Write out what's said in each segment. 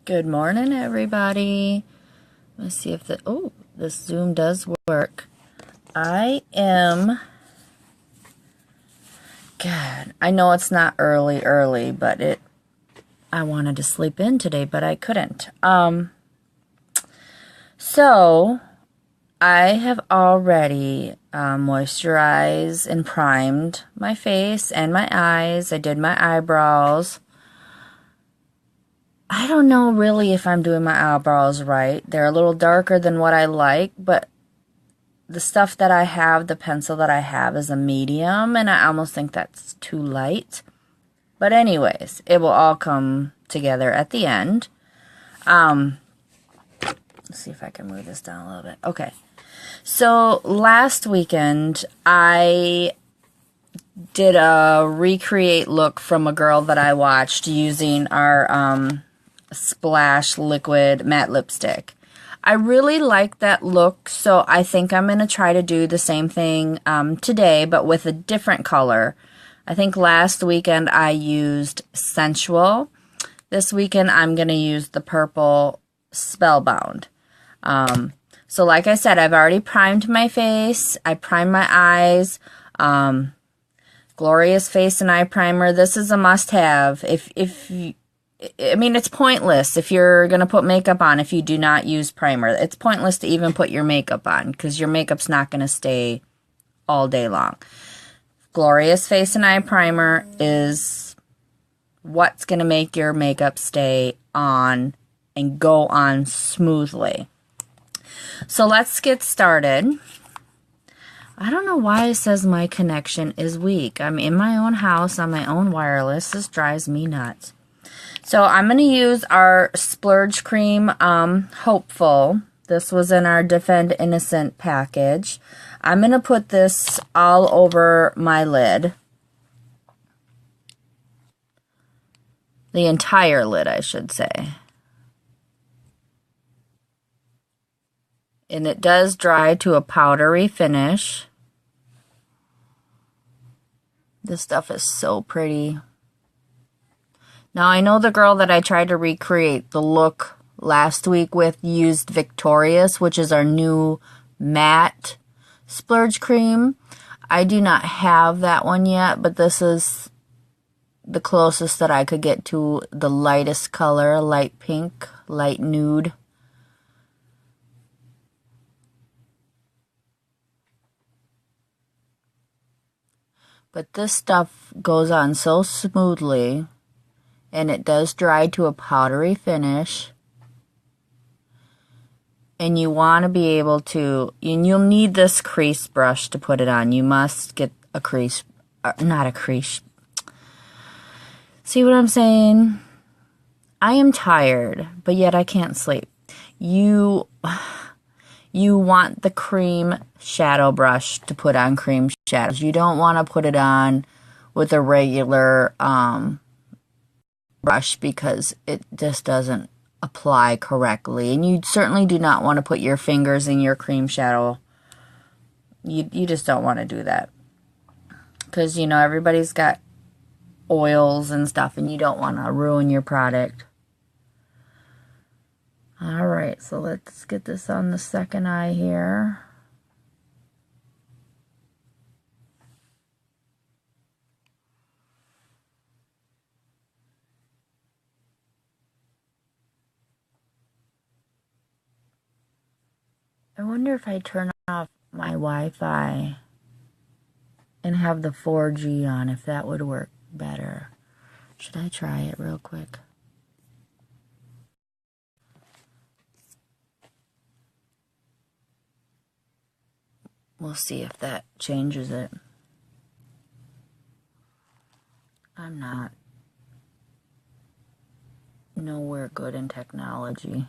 Good morning, everybody. Let's see if this Zoom does work. God, I know it's not early, but I wanted to sleep in today, but I couldn't. So I have already moisturized and primed my face and my eyes. I did my eyebrows. I don't know really if I'm doing my eyebrows right. They're a little darker than what I like, but the stuff that I have, the pencil that I have is a medium, and I almost think that's too light. But anyways, it will all come together at the end. Let's see if I can move this down a little bit. Okay. So last weekend, I did a recreate look from a girl that I watched using our Splash liquid matte lipstick. I really like that look, so I think I'm going to try to do the same thing today, but with a different color. I think last weekend I used Sensual. This weekend I'm going to use the purple Spellbound. So like I said, I've already primed my face. I primed my eyes. Glorious Face and Eye Primer. This is a must-have. I mean, it's pointless if you're going to put makeup on if you do not use primer. It's pointless to even put your makeup on because your makeup's not going to stay all day long. Glorious Face and Eye Primer is what's going to make your makeup stay on and go on smoothly. So let's get started. I don't know why it says my connection is weak. I'm in my own house on my own wireless. This drives me nuts. So I'm going to use our Splurge Cream Hopeful. This was in our Defend Innocent package. I'm going to put this all over my lid. The entire lid, I should say. And it does dry to a powdery finish. This stuff is so pretty. Now, I know the girl that I tried to recreate the look last week with used Victorious, which is our new matte Splurge Cream. I do not have that one yet, but this is the closest that I could get to the lightest color, light pink, light nude. But this stuff goes on so smoothly. And it does dry to a powdery finish. And you want to be able to, and you'll need this crease brush to put it on. You must get a crease, not a crease. See what I'm saying? I am tired, but yet I can't sleep. You want the cream shadow brush to put on cream shadows. You don't want to put it on with a regular, brush because it just doesn't apply correctly, and you certainly do not want to put your fingers in your cream shadow. You just don't want to do that because you know everybody's got oils and stuff, and you don't want to ruin your product. All right, so let's get this on the second eye here. I wonder if I turn off my Wi-Fi and have the 4G on, if that would work better. Should I try it real quick? We'll see if that changes it. I'm not nowhere good in technology.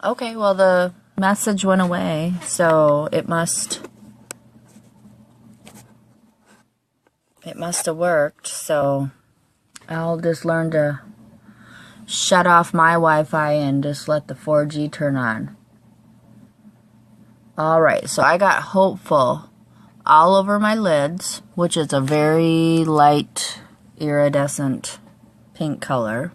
Okay, well, the message went away, so it must have worked, so I'll just learn to shut off my Wi-Fi and just let the 4G turn on. Alright, so I got Hopeful all over my lids, which is a very light iridescent pink color.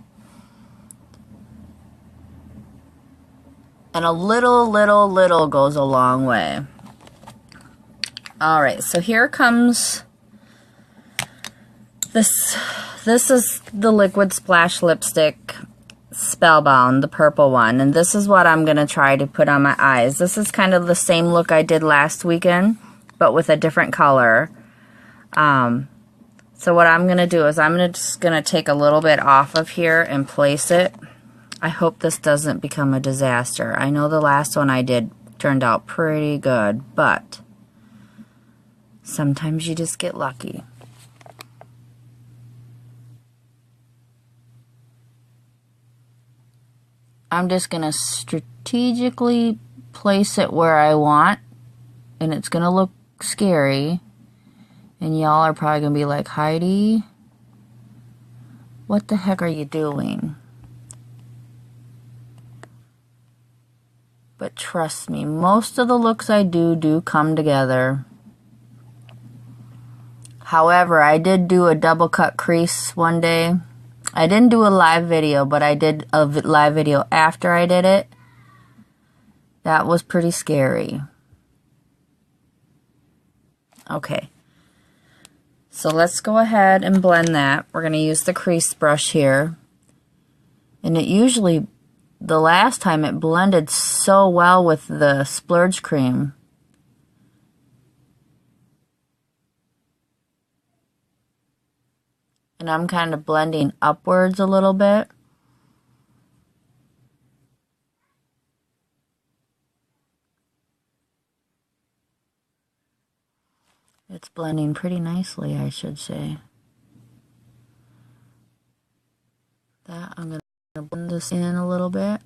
And a little goes a long way. Alright, so here comes this. This is the Liquid Splash Lipstick Spellbound, the purple one. And this is what I'm going to try to put on my eyes. This is kind of the same look I did last weekend, but with a different color. So what I'm going to do is I'm just going to take a little bit off of here and place it. I hope this doesn't become a disaster. I know the last one I did turned out pretty good, but sometimes you just get lucky. I'm just going to strategically place it where I want, and it's going to look scary. And y'all are probably going to be like, Heidi, what the heck are you doing? But trust me, most of the looks I do come together. However, I did do a double cut crease one day. I didn't do a live video, but I did a live video after I did it. That was pretty scary. Okay. So let's go ahead and blend that. We're going to use the crease brush here. And it usually, the last time it blended so well with the splurge cream. And I'm kind of blending upwards a little bit. It's blending pretty nicely, I should say. That I'm going to blend this in a little bit.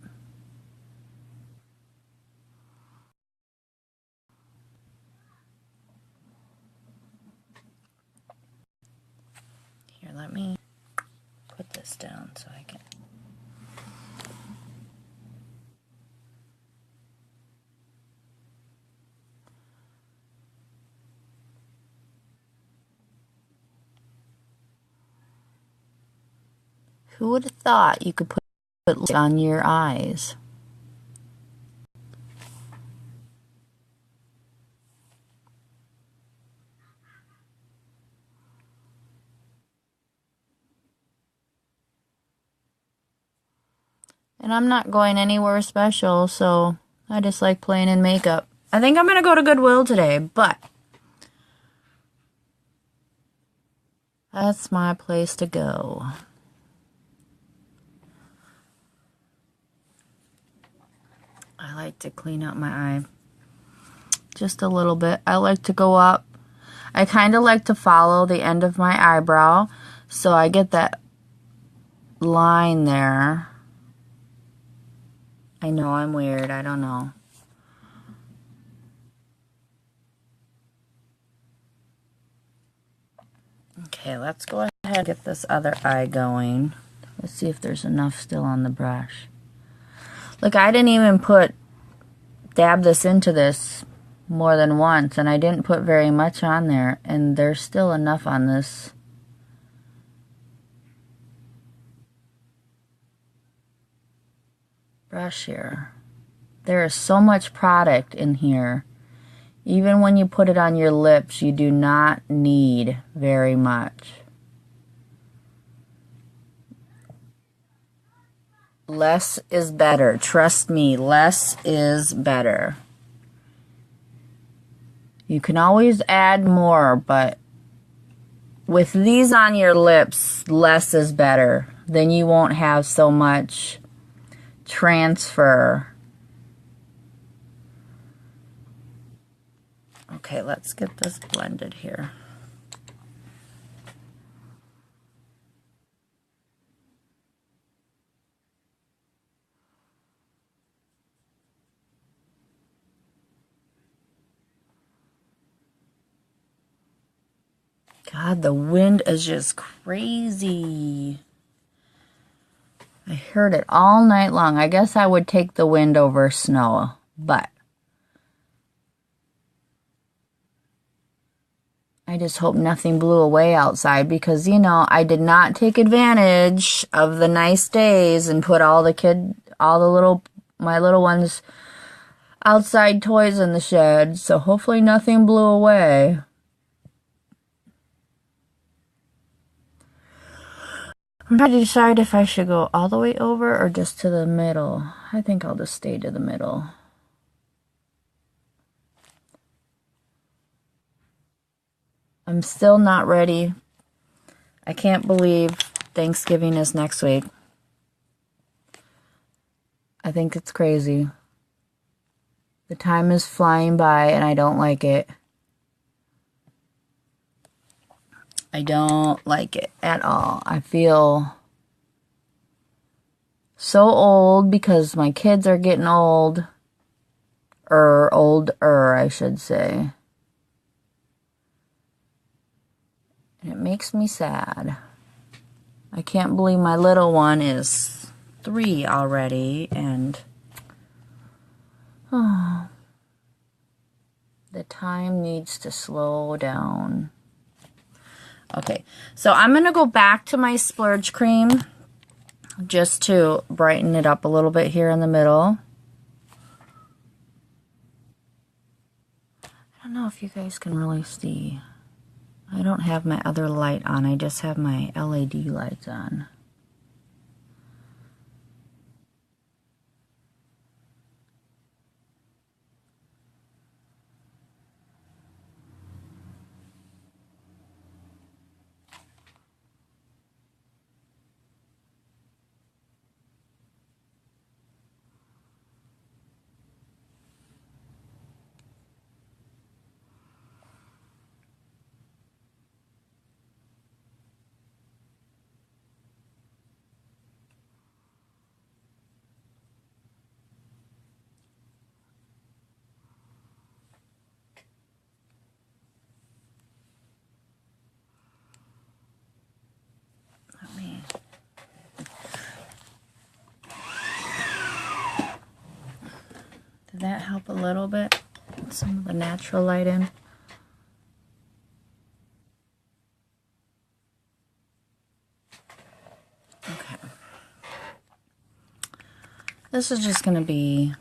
Here, let me put this down so I can. Who would have thought you could put it on your eyes? And I'm not going anywhere special, so I just like playing in makeup. I think I'm going to go to Goodwill today, but that's my place to go. I like to clean up my eye just a little bit. I like to go up. I kind of like to follow the end of my eyebrow, so I get that line there. I know I'm weird. I don't know. Okay, let's go ahead and get this other eye going. Let's see if there's enough still on the brush. Look, I didn't even dab this into this more than once, and I didn't put very much on there, and there's still enough on this. Brush here. There is so much product in here. Even when you put it on your lips, you do not need very much. Less is better. Trust me, less is better. You can always add more, but with these on your lips, less is better. Then you won't have so much transfer. Okay, let's get this blended here. God, the wind is just crazy. I heard it all night long. I guess I would take the wind over snow, but I just hope nothing blew away outside because, you know, I did not take advantage of the nice days and put my little ones' outside toys in the shed. So hopefully nothing blew away. I'm trying to decide if I should go all the way over or just to the middle. I think I'll just stay to the middle. I'm still not ready. I can't believe Thanksgiving is next week. I think it's crazy. The time is flying by and I don't like it. I don't like it at all. I feel so old because my kids are getting old. Older, I should say. And it makes me sad. I can't believe my little one is 3 already, and the time needs to slow down. Okay, so I'm going to go back to my splurge cream just to brighten it up a little bit here in the middle. I don't know if you guys can really see. I don't have my other light on. I just have my LED lights on. Did that help a little bit? Some of the natural light in. Okay. This is just going to be...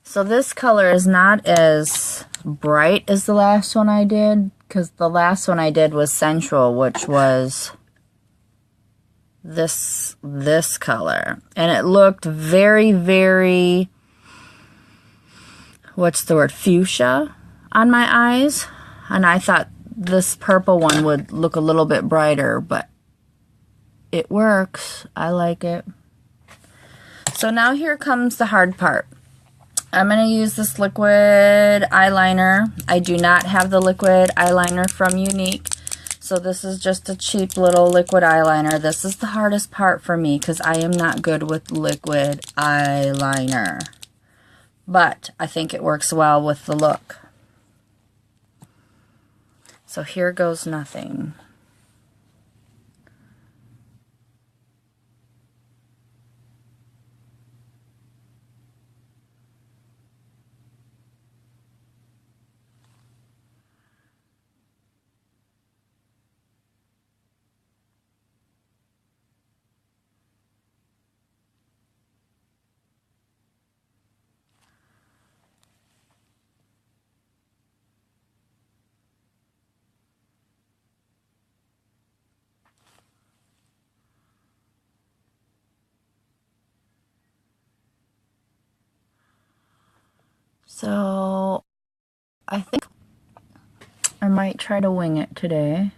So this color is not as bright as the last one I did, because the last one I did was Sensual, which was this color. And it looked very, very, what's the word, fuchsia on my eyes. And I thought this purple one would look a little bit brighter, but it works. I like it. So now here comes the hard part. I'm going to use this liquid eyeliner. I do not have the liquid eyeliner from Younique. So this is just a cheap little liquid eyeliner. This is the hardest part for me because I am not good with liquid eyeliner. But I think it works well with the look. So here goes nothing. So I think I might try to wing it today.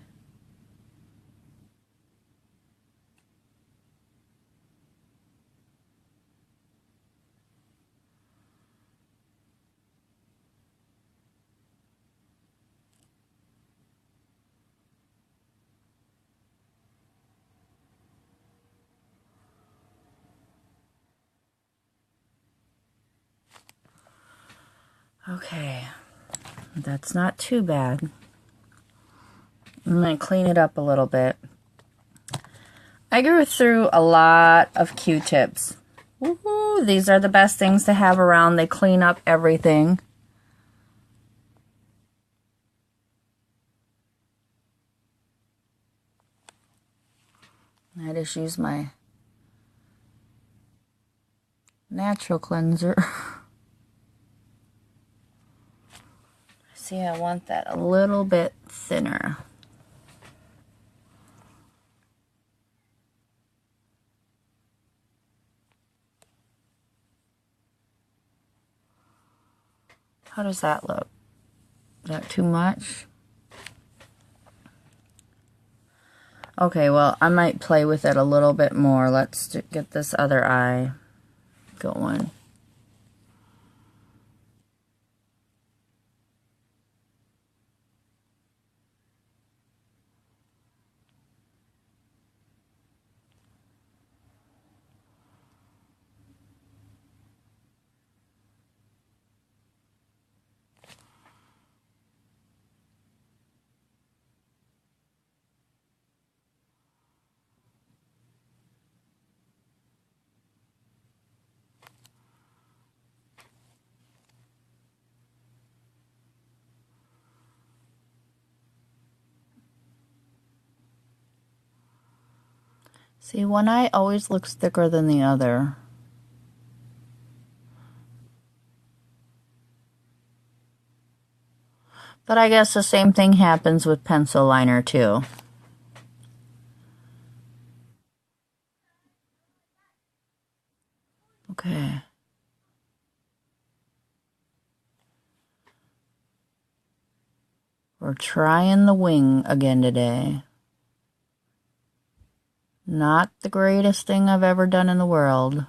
Okay, that's not too bad. I'm going to clean it up a little bit. I grew through a lot of Q-tips. Woohoo! These are the best things to have around. They clean up everything. I just use my natural cleanser. See, I want that a little bit thinner. How does that look? Is that too much? Okay, well, I might play with it a little bit more. Let's get this other eye going. See, one eye always looks thicker than the other. But I guess the same thing happens with pencil liner too. Okay. We're trying the wing again today. Not the greatest thing I've ever done in the world.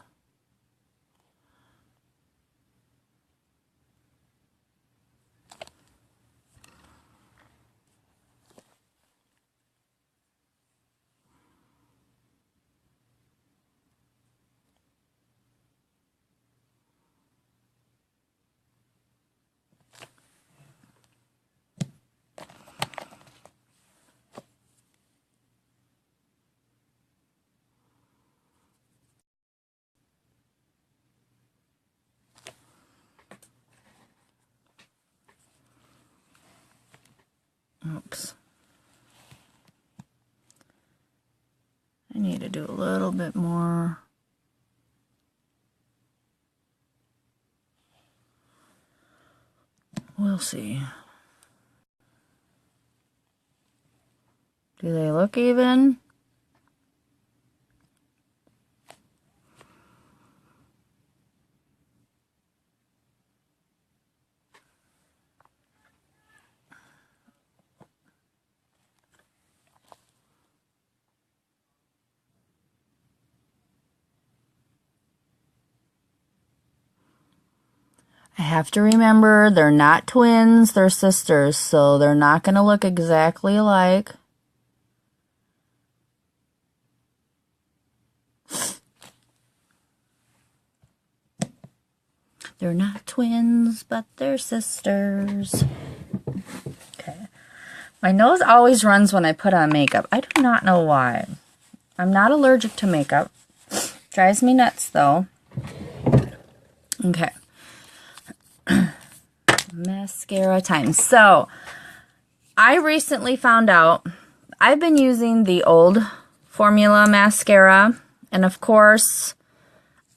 Oops. I need to do a little bit more. We'll see. Do they look even? I have to remember they're not twins, they're sisters, so they're not going to look exactly alike. They're not twins, but they're sisters. Okay. My nose always runs when I put on makeup. I do not know why. I'm not allergic to makeup. Drives me nuts, though. Okay. Mascara time. So, I recently found out I've been using the old formula mascara, and of course,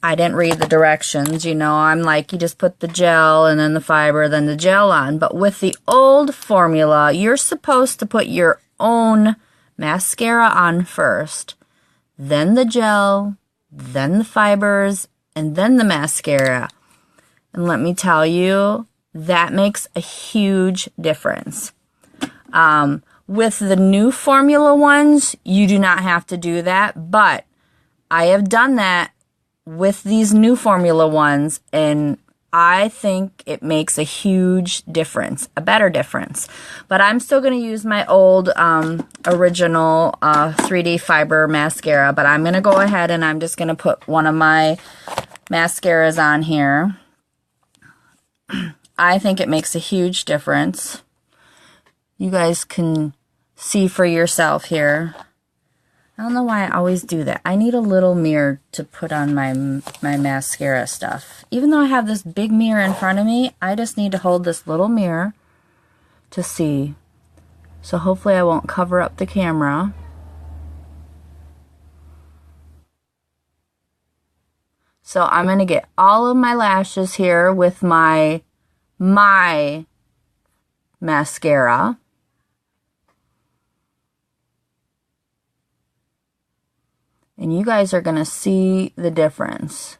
I didn't read the directions. You know, I'm like, you just put the gel and then the fiber, then the gel on. But with the old formula, you're supposed to put your own mascara on first, then the gel, then the fibers, and then the mascara. And let me tell you, that makes a huge difference. With the new formula ones, you do not have to do that, but I have done that with these new formula ones, and I think it makes a huge difference, a better difference. But I'm still going to use my old original 3D fiber mascara, but I'm going to go ahead and I'm just going to put one of my mascaras on here. I think it makes a huge difference. You guys can see for yourself here. I don't know why I always do that. I need a little mirror to put on my mascara stuff. Even though I have this big mirror in front of me, I just need to hold this little mirror to see. So hopefully I won't cover up the camera. So I'm going to get all of my lashes here with my mascara. And you guys are going to see the difference.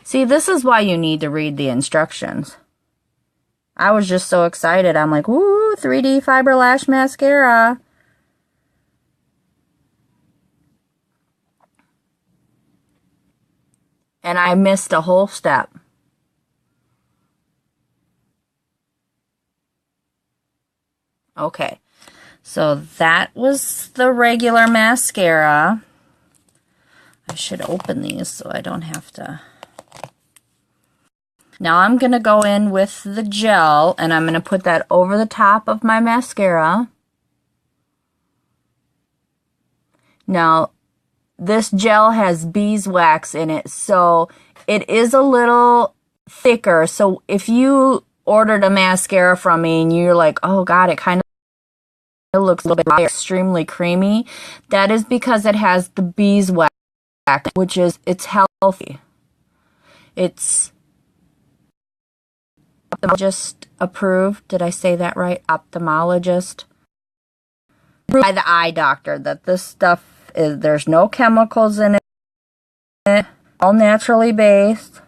See, this is why you need to read the instructions. I was just so excited. I'm like, woo, 3D Fiber Lash Mascara. And I missed a whole step. Okay, so that was the regular mascara. I should open these so I don't have to. Now I'm going to go in with the gel, and I'm going to put that over the top of my mascara. Now, this gel has beeswax in it, so it is a little thicker. So if you ordered a mascara from me and you're like, oh God, it kind of looks a little bit extremely creamy, that is because it has the beeswax, which is, it's healthy. It's ophthalmologist approved. Did I say that right? Ophthalmologist. By the eye doctor that this stuff is, there's no chemicals in it, all naturally based.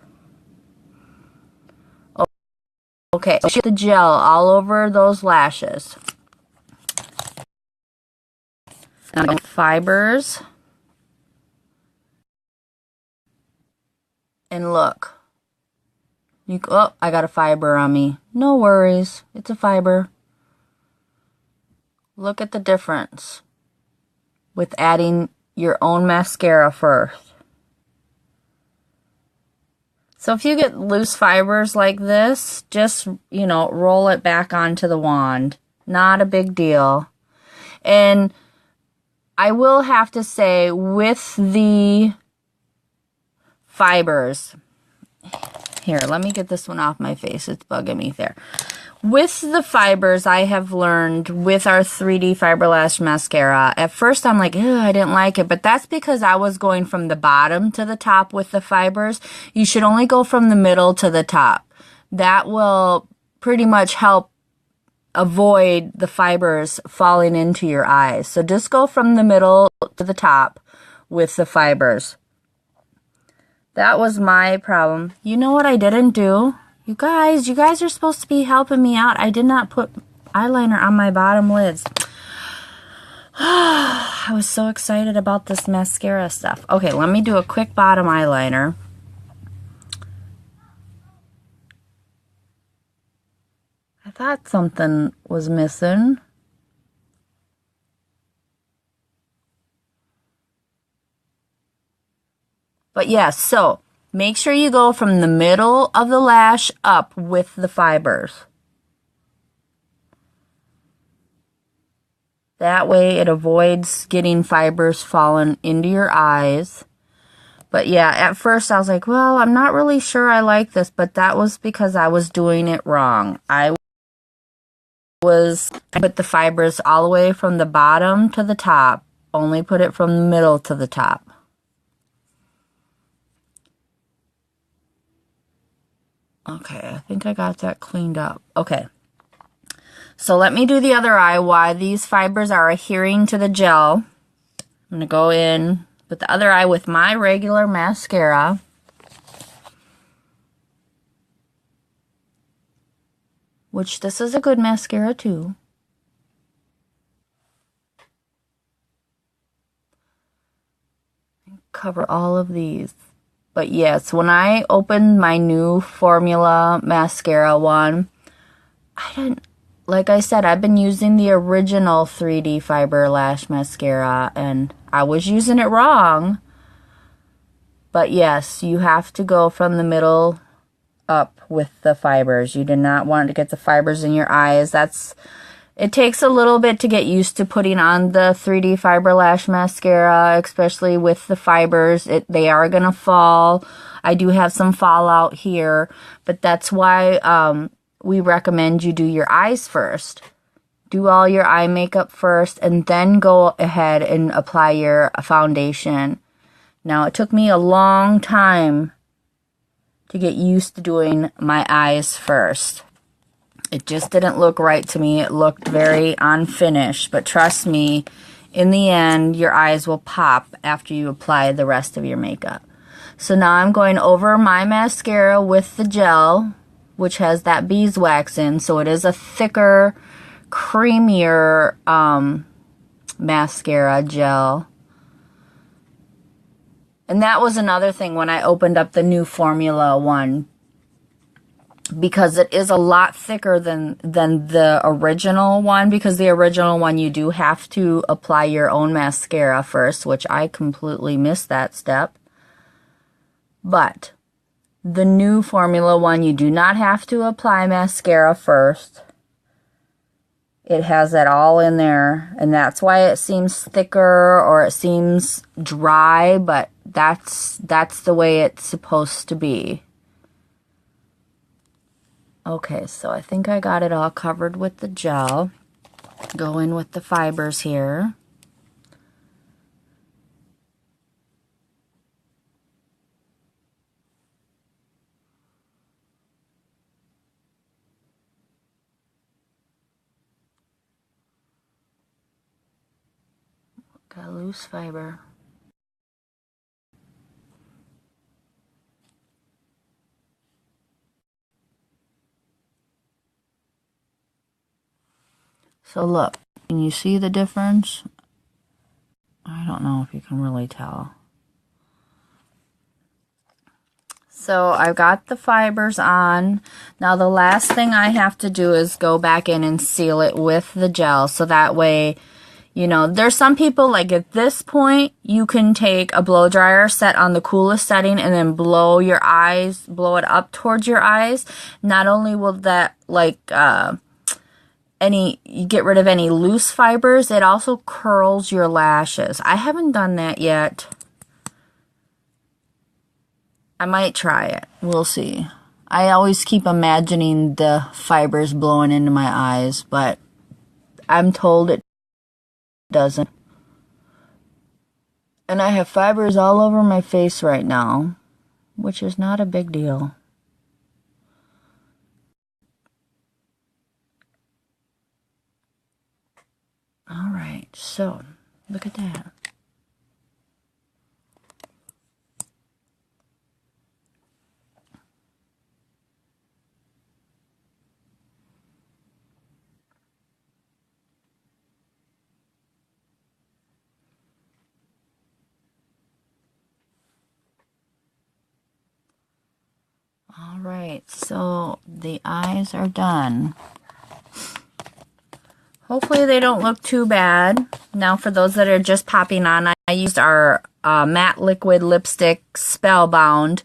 Okay, so the gel all over those lashes. Now, fibers. And look. Oh, I got a fiber on me. No worries. It's a fiber. Look at the difference with adding your own mascara first. So if you get loose fibers like this, just, you know, roll it back onto the wand. Not a big deal. And I will have to say, with the fibers, here, let me get this one off my face. It's bugging me there. With the fibers, I have learned with our 3D Fiber Lash Mascara, at first I'm like, I didn't like it, but that's because I was going from the bottom to the top with the fibers. You should only go from the middle to the top. That will pretty much help avoid the fibers falling into your eyes. So just go from the middle to the top with the fibers. That was my problem. You know what I didn't do? You guys are supposed to be helping me out. I did not put eyeliner on my bottom lids. I was so excited about this mascara stuff. Okay, let me do a quick bottom eyeliner. I thought something was missing. But yes, so make sure you go from the middle of the lash up with the fibers. That way it avoids getting fibers falling into your eyes. But yeah, at first I was like, well, I'm not really sure I like this, but that was because I was doing it wrong. I put the fibers all the way from the bottom to the top. Only put it from the middle to the top. Okay, I think I got that cleaned up. Okay. So let me do the other eye while these fibers are adhering to the gel. I'm going to go in with the other eye with my regular mascara. Which this is a good mascara too. Cover all of these. But yes, when I opened my new formula mascara one, like I said, I've been using the original 3D Fiber Lash Mascara, and I was using it wrong. But yes, you have to go from the middle up with the fibers. You do not want to get the fibers in your eyes. It takes a little bit to get used to putting on the 3D Fiber Lash Mascara, especially with the fibers. They are going to fall. I do have some fallout here, but that's why we recommend you do your eyes first. Do all your eye makeup first, and then go ahead and apply your foundation. Now, it took me a long time to get used to doing my eyes first. It just didn't look right to me. It looked very unfinished, but trust me, in the end, your eyes will pop after you apply the rest of your makeup. So now I'm going over my mascara with the gel, which has that beeswax in, so it is a thicker, creamier mascara gel. And that was another thing when I opened up the new formula one, because it is a lot thicker than the original one, because the original one you do have to apply your own mascara first, which I completely missed that step. But the new formula one, you do not have to apply mascara first. It has it all in there, and that's why it seems thicker or it seems dry, but that's the way it's supposed to be. Okay, so I think I got it all covered with the gel. Go in with the fibers here. Got a loose fiber. So look, can you see the difference? I don't know if you can really tell. So I've got the fibers on. Now the last thing I have to do is go back in and seal it with the gel, so that way, you know, there's some people, like at this point, you can take a blow dryer, set on the coolest setting, and then blow your eyes, blow it up towards your eyes. Not only will that, like, you get rid of any loose fibers, it also curls your lashes. I haven't done that yet. I might try it. We'll see. I always keep imagining the fibers blowing into my eyes, but I'm told it doesn't. And I have fibers all over my face right now, which is not a big deal. All right, so look at that. All right, so the eyes are done. Hopefully they don't look too bad. Now for those that are just popping on, I used our matte liquid lipstick Spellbound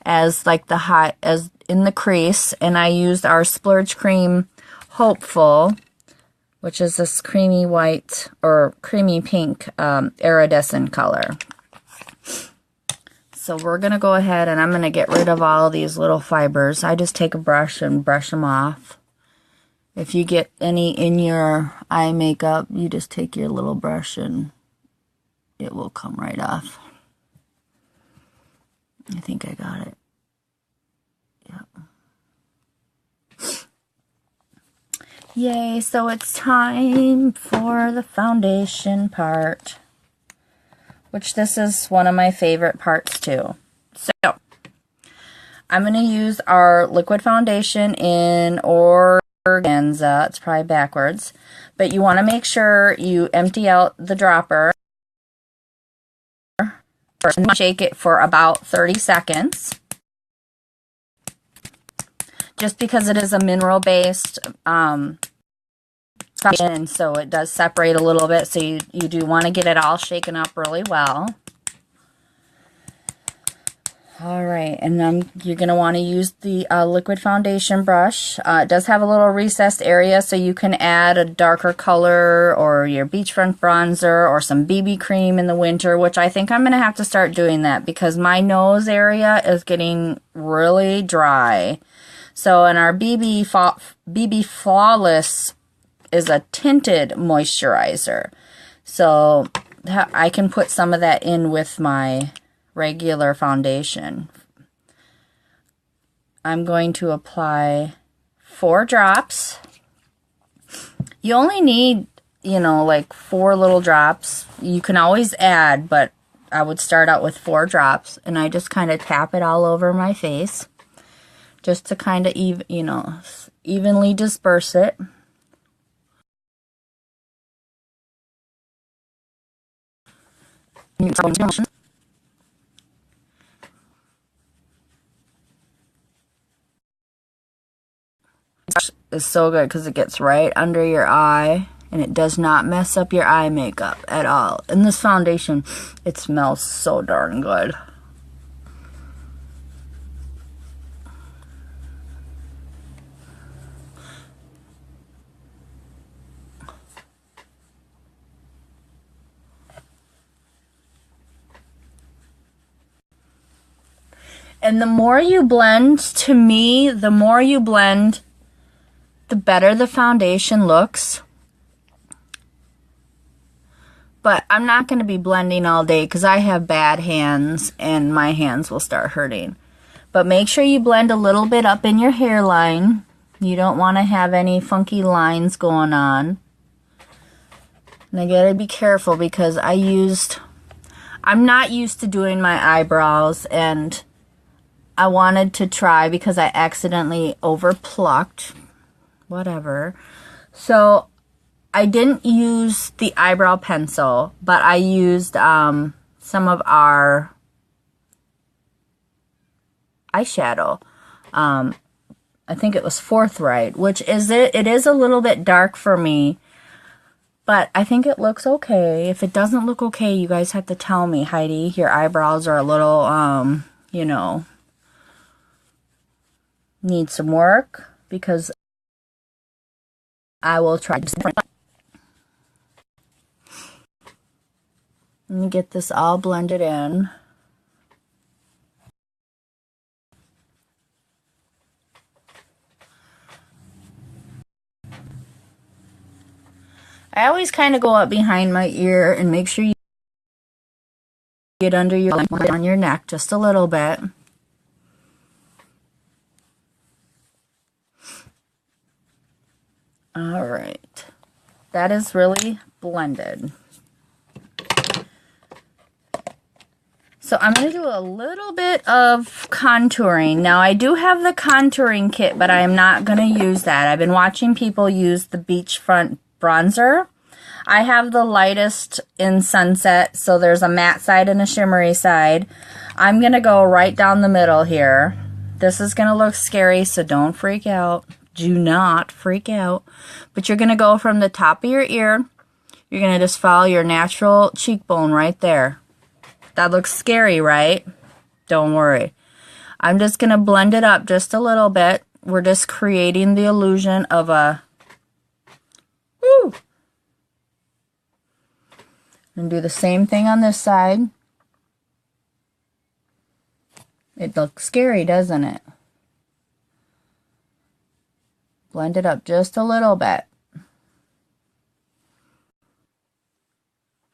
as like as in the crease, and I used our Splurge Cream Hopeful, which is this creamy white or creamy pink iridescent color. So we're going to go ahead and I'm going to get rid of all of these little fibers. I just take a brush and brush them off. If you get any in your eye makeup, you just take your little brush and it will come right off. I think I got it. Yep. Yay, so it's time for the foundation part, which this is one of my favorite parts too. So I'm going to use our liquid foundation in Organza. It's probably backwards, but you want to make sure you empty out the dropper and shake it for about 30 seconds. Just because it is a mineral based and so it does separate a little bit, so you do want to get it all shaken up really well. All right, and you're going to want to use the liquid foundation brush. It does have a little recessed area, so you can add a darker color or your beachfront bronzer or some BB cream in the winter, which I think I'm going to have to start doing that because my nose area is getting really dry. So, and our BB Flawless is a tinted moisturizer. So, I can put some of that in with my regular foundation. I'm going to apply 4 drops. You only need, you know, like 4 little drops. You can always add, but I would start out with 4 drops, and I just kind of tap it all over my face just to kind of evenly disperse it. Is so good because it gets right under your eye and it does not mess up your eye makeup at all. And this foundation, it smells so darn good. And the more you blend, to me, the more you blend, the better the foundation looks. But I'm not going to be blending all day because I have bad hands and my hands will start hurting. But make sure you blend a little bit up in your hairline. You don't want to have any funky lines going on. And I gotta be careful because I'm not used to doing my eyebrows, and I wanted to try because I accidentally over plucked. Whatever. So I didn't use the eyebrow pencil, but I used some of our eyeshadow. I think it was Forthright, which is it is a little bit dark for me, but I think it looks okay. If it doesn't look okay, you guys have to tell me, Heidi, your eyebrows are a little, you know, need some work, because I will try to. Let me get this all blended in. I always kind of go up behind my ear and make sure you get under your on your neck just a little bit. All right. That is really blended. So I'm going to do a little bit of contouring. Now I do have the contouring kit, but I am not going to use that. I've been watching people use the Beachfront bronzer. I have the lightest in Sunset, so there's a matte side and a shimmery side. I'm going to go right down the middle here. This is going to look scary, so don't freak out. Do not freak out. But you're going to go from the top of your ear. You're going to just follow your natural cheekbone right there. That looks scary, right? Don't worry. I'm just going to blend it up just a little bit. We're just creating the illusion of a... Woo! And do the same thing on this side. It looks scary, doesn't it? Blend it up just a little bit.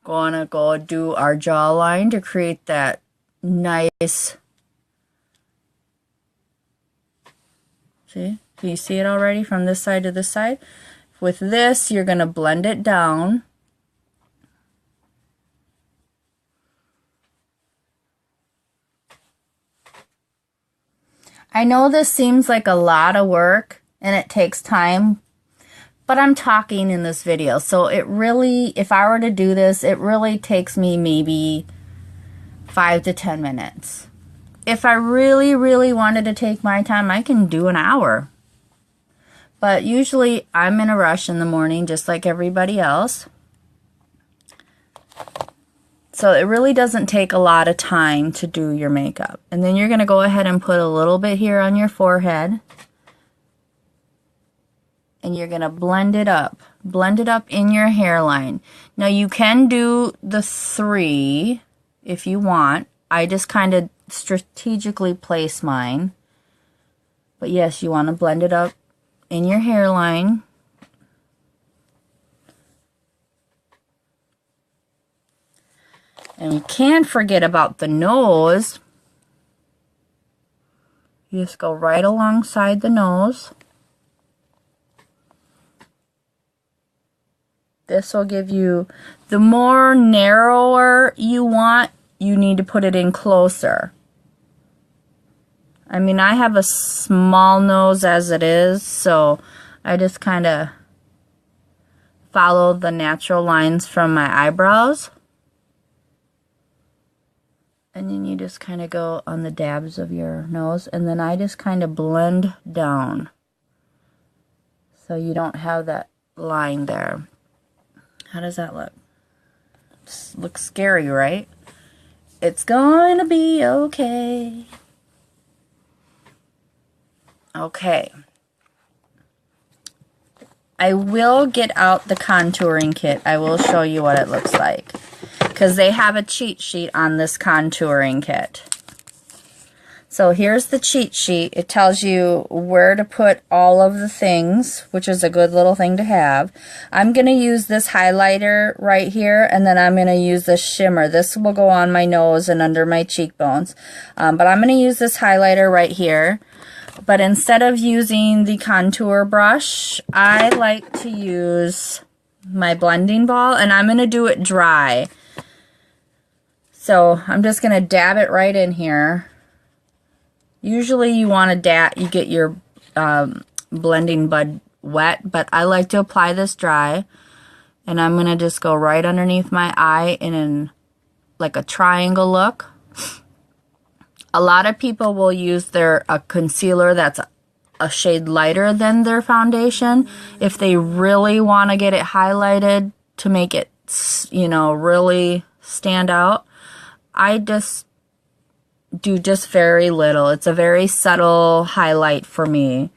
Gonna go do our jawline to create that nice... See? Can you see it already from this side to this side? With this, you're gonna blend it down. I know this seems like a lot of work and it takes time, but I'm talking in this video, so it really, if I were to do this, it really takes me maybe 5 to 10 minutes. If I really, really wanted to take my time, I can do an hour. But usually I'm in a rush in the morning, just like everybody else. So it really doesn't take a lot of time to do your makeup. And then you're going to go ahead and put a little bit here on your forehead. And you're going to blend it up. Blend it up in your hairline. Now you can do the 3 if you want. I just kind of strategically place mine. But yes, you want to blend it up in your hairline. And we can't forget about the nose. You just go right alongside the nose. This will give you, the more narrower you want, you need to put it in closer. I mean, I have a small nose as it is, so I just kind of follow the natural lines from my eyebrows. And then you just kind of go on the dabs of your nose, and then I just kind of blend down. So you don't have that line there. How does that look? Looks scary, right? It's going to be okay. Okay. I will get out the contouring kit. I will show you what it looks like, because they have a cheat sheet on this contouring kit. So here's the cheat sheet. It tells you where to put all of the things, which is a good little thing to have. I'm going to use this highlighter right here, and then I'm going to use this shimmer. This will go on my nose and under my cheekbones. But I'm going to use this highlighter right here. But instead of using the contour brush, I like to use my blending ball, and I'm going to do it dry. So I'm just going to dab it right in here. Usually you want to you get your blending bud wet, but I like to apply this dry. And I'm going to just go right underneath my eye in like a triangle look. A lot of people will use a concealer that's a shade lighter than their foundation if they really want to get it highlighted to make it, you know, really stand out. I just do just very little. It's a very subtle highlight for me.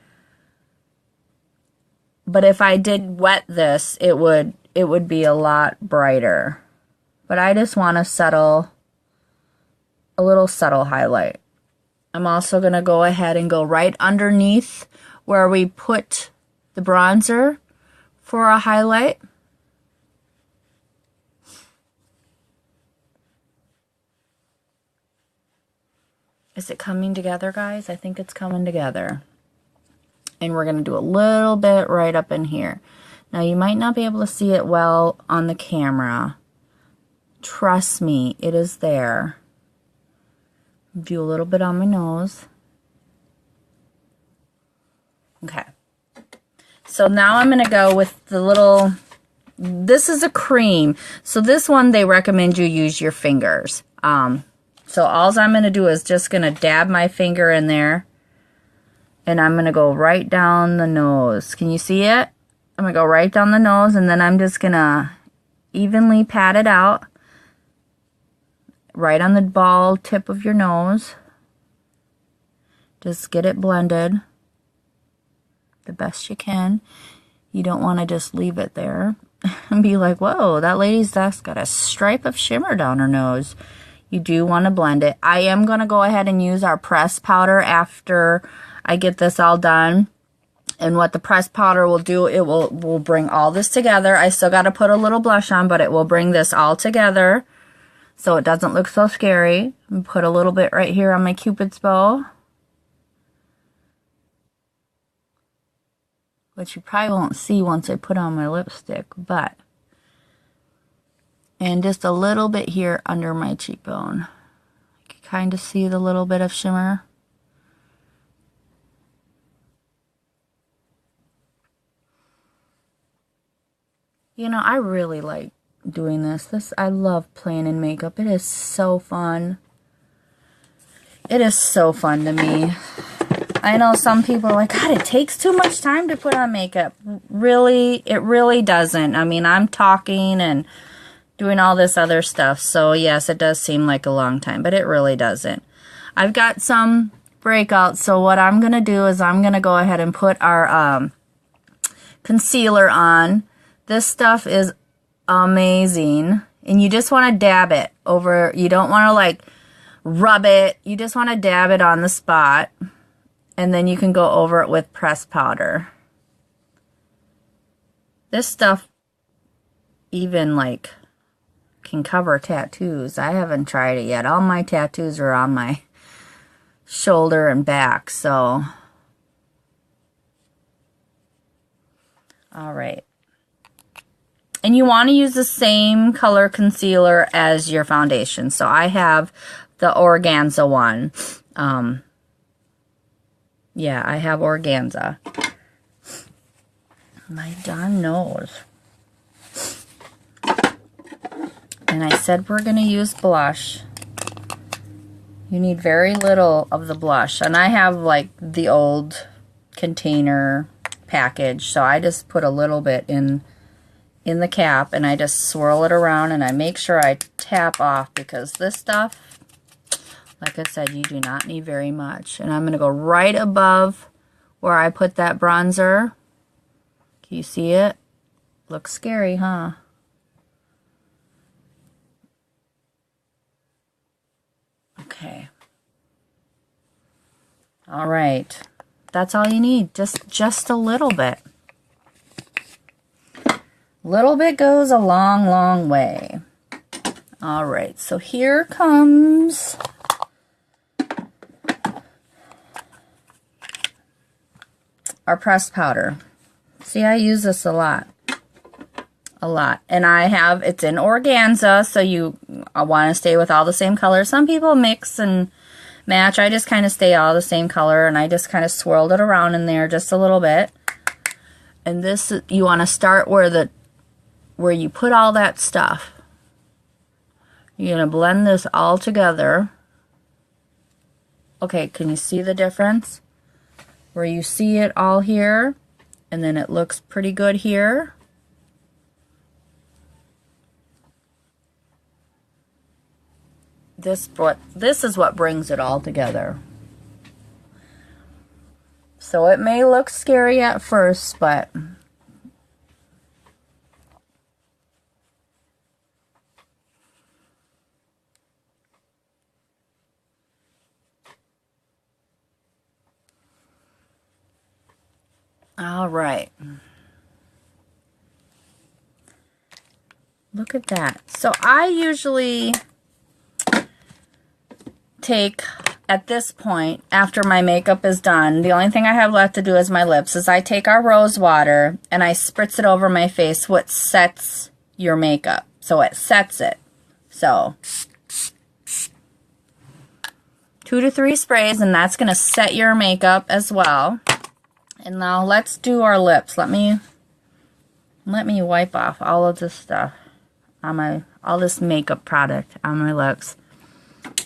But if I did wet this, it would be a lot brighter. But I just want a little subtle highlight. I'm also going to go ahead and go right underneath where we put the bronzer for a highlight. Is it coming together, guys? I think it's coming together. And we're going to do a little bit right up in here. Now, you might not be able to see it well on the camera. Trust me, it is there. Do a little bit on my nose. Okay. So now I'm going to go with the little, this is a cream. So this one, they recommend you use your fingers. So all I'm going to do is just going to dab my finger in there. And I'm going to go right down the nose. Can you see it? I'm going to go right down the nose, and then I'm just going to evenly pat it out. Right on the ball tip of your nose. Just get it blended the best you can. You don't want to just leave it there and be like, whoa, that lady's just got a stripe of shimmer down her nose. You do want to blend it. I am going to go ahead and use our press powder after I get this all done. And what the press powder will do, it will bring all this together. I still got to put a little blush on, but it will bring this all together so it doesn't look so scary. And put a little bit right here on my Cupid's bow, which you probably won't see once I put on my lipstick, but, and just a little bit here under my cheekbone. You can kind of see the little bit of shimmer. You know, I really like doing this. I love playing in makeup. It is so fun. It is so fun to me. I know some people are like, God, it takes too much time to put on makeup. Really, it really doesn't. I mean, I'm talking and doing all this other stuff. So yes, it does seem like a long time, but it really doesn't. I've got some breakouts. So what I'm going to do is I'm going to go ahead and put our concealer on. This stuff is amazing. And you just want to dab it over. You don't want to like rub it. You just want to dab it on the spot. And then you can go over it with pressed powder. This stuff even like can cover tattoos. I haven't tried it yet. All my tattoos are on my shoulder and back. So, all right. And you want to use the same color concealer as your foundation. So I have the organza one. Yeah, I have organza. My darn nose. And I said we're going to use blush. You need very little of the blush. And I have like the old container package. So I just put a little bit in the cap and I just swirl it around and I make sure I tap off, because this stuff, like I said, you do not need very much. And I'm going to go right above where I put that bronzer. Can you see it? Looks scary, huh? Okay. All right. That's all you need. Just a little bit. Little bit goes a long, long way. All right. So here comes our pressed powder. See, I use this a lot. And it's in organza, so you want to stay with all the same colors. Some people mix and match. I just kind of stay all the same color, and I just kind of swirled it around in there just a little bit. And this, you want to start where you put all that stuff. You're going to blend this all together. Okay, can you see the difference? Where you see it all here, and then it looks pretty good here. This is what brings it all together. So it may look scary at first, but all right. Look at that. So I usually take, at this point, after my makeup is done, the only thing I have left to do is my lips, is I take our rose water and I spritz it over my face, what sets your makeup. So it sets it. So 2 to 3 sprays, and that's going to set your makeup as well. And now let's do our lips. Let me wipe off all of this stuff on all this makeup product on my lips.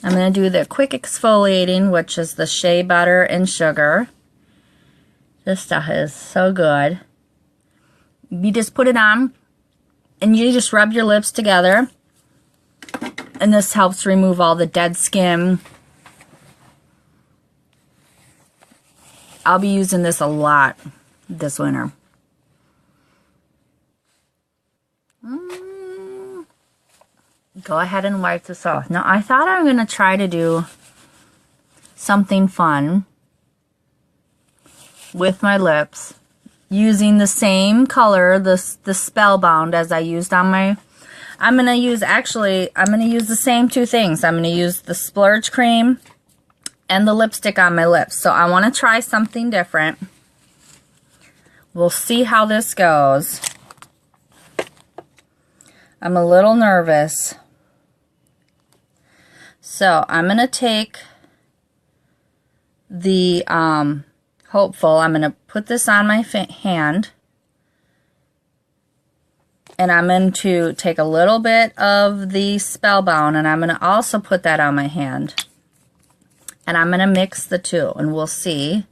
I'm going to do the quick exfoliating, which is the shea butter and sugar. This stuff is so good. You just put it on and you just rub your lips together. And this helps remove all the dead skin. I'll be using this a lot this winter. Go ahead and wipe this off. Now, I thought I'm going to try to do something fun with my lips using the same color, the Spellbound, as I used on my... I'm going to use the same 2 things. I'm going to use the Splurge cream and the lipstick on my lips. So I want to try something different. We'll see how this goes. I'm a little nervous. So I'm going to take the Hopeful. I'm going to put this on my hand. And I'm going to take a little bit of the Spellbound, and I'm going to also put that on my hand. And I'm going to mix the 2, and we'll see.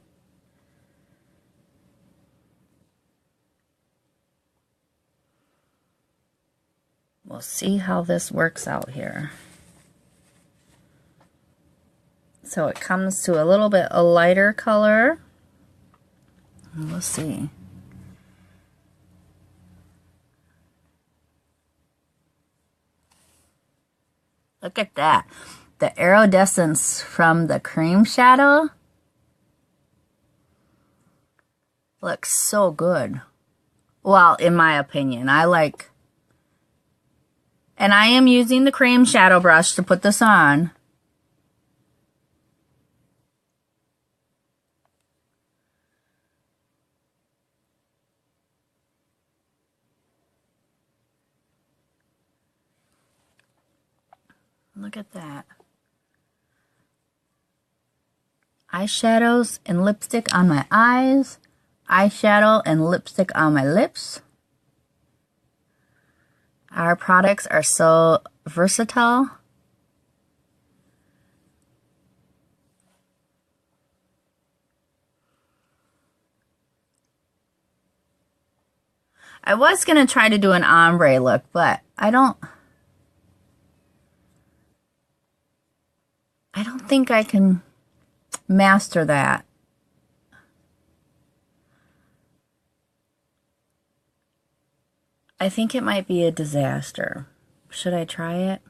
We'll see how this works out here. So it comes to a little bit a lighter color. We'll see. Look at that. The iridescence from the cream shadow looks so good. Well, in my opinion, I like... And I am using the cream shadow brush to put this on. Look at that. Eyeshadows and lipstick on my eyes. Eyeshadow and lipstick on my lips. Our products are so versatile. I was going to try to do an ombre look, but I don't think I can master that. I think it might be a disaster. Should I try it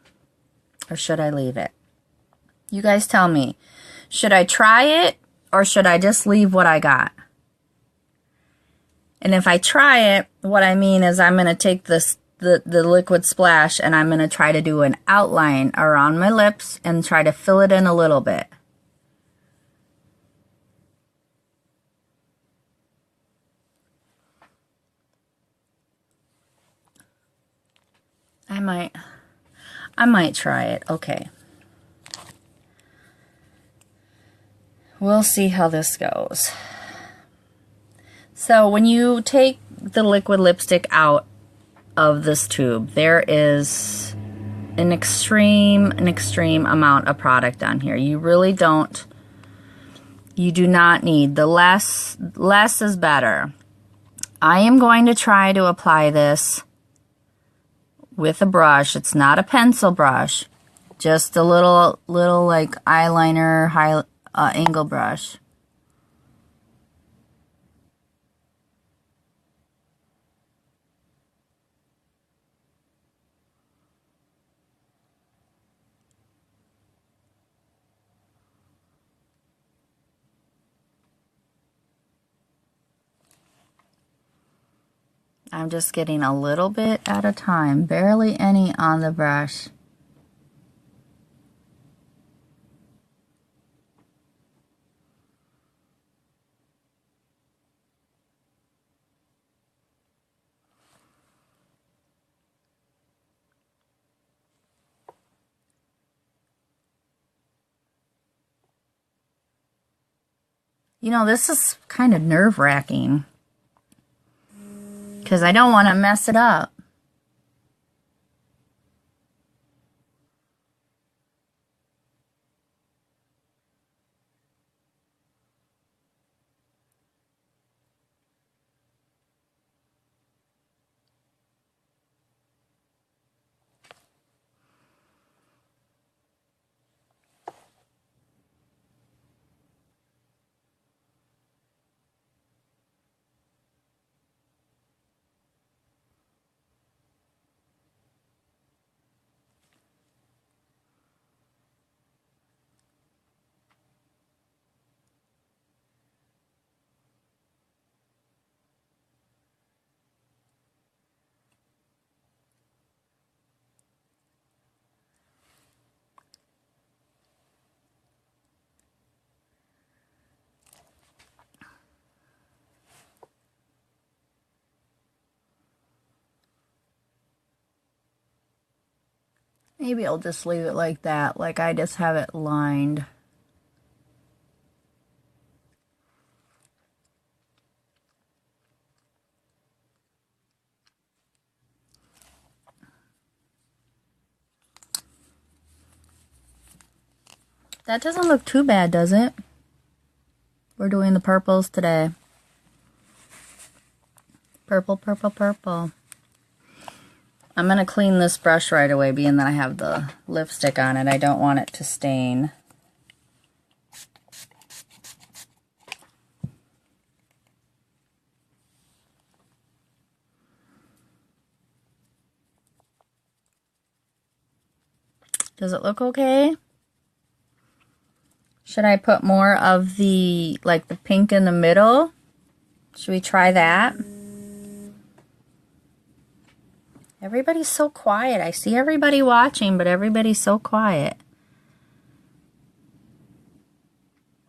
or should I leave it? You guys tell me. Should I try it or should I just leave what I got? And if I try it, what I mean is I'm going to take this the liquid splash and I'm going to try to do an outline around my lips and try to fill it in a little bit. I might try it. Okay. We'll see how this goes. So when you take the liquid lipstick out of this tube, there is an extreme amount of product on here. You really don't, you do not need, the less is better. I am going to try to apply this with a brush. It's not a pencil brush, just a little like eyeliner high angle brush. I'm just getting a little bit at a time, barely any on the brush. You know, this is kind of nerve-wracking because I don't want to mess it up. Maybe I'll just leave it like that, like I just have it lined. That doesn't look too bad, does it? We're doing the purples today. Purple, purple, purple. I'm going to clean this brush right away, being that I have the lipstick on it. I don't want it to stain. Does it look okay? Should I put more of the, like the pink in the middle? Should we try that? Everybody's so quiet. I see everybody watching, but everybody's so quiet.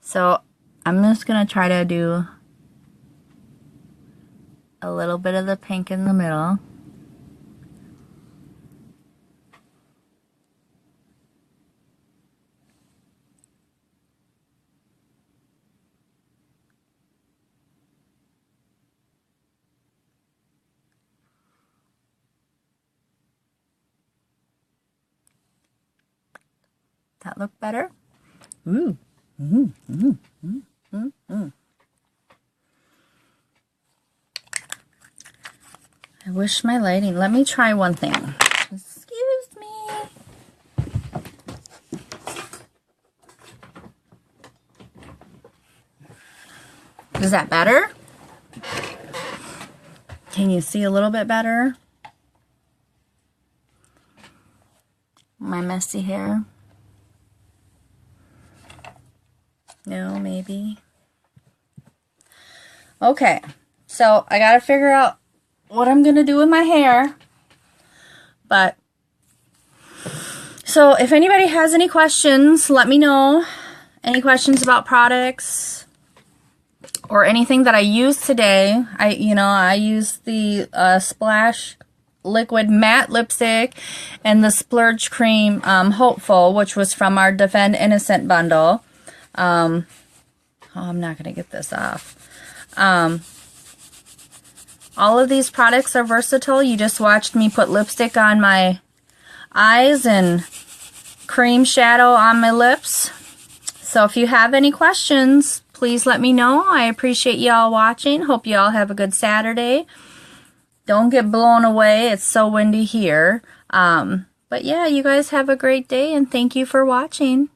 So I'm just going to try to do a little bit of the pink in the middle. That look better? Ooh. Mm, mm, mm, mm, mm. I wish my lighting... Let me try one thing. Excuse me. Is that better? Can you see a little bit better? My messy hair? No, maybe. Okay, so I gotta figure out what I'm gonna do with my hair. But, so if anybody has any questions, let me know. Any questions about products or anything that I used today. I used the Splash Liquid Matte Lipstick and the Splurge Cream Hopeful, which was from our Defend Innocent bundle. Oh, I'm not going to get this off. All of these products are versatile. You just watched me put lipstick on my eyes and cream shadow on my lips. So if you have any questions, please let me know. I appreciate y'all watching. Hope y'all have a good Saturday. Don't get blown away. It's so windy here. But yeah, you guys have a great day, and thank you for watching.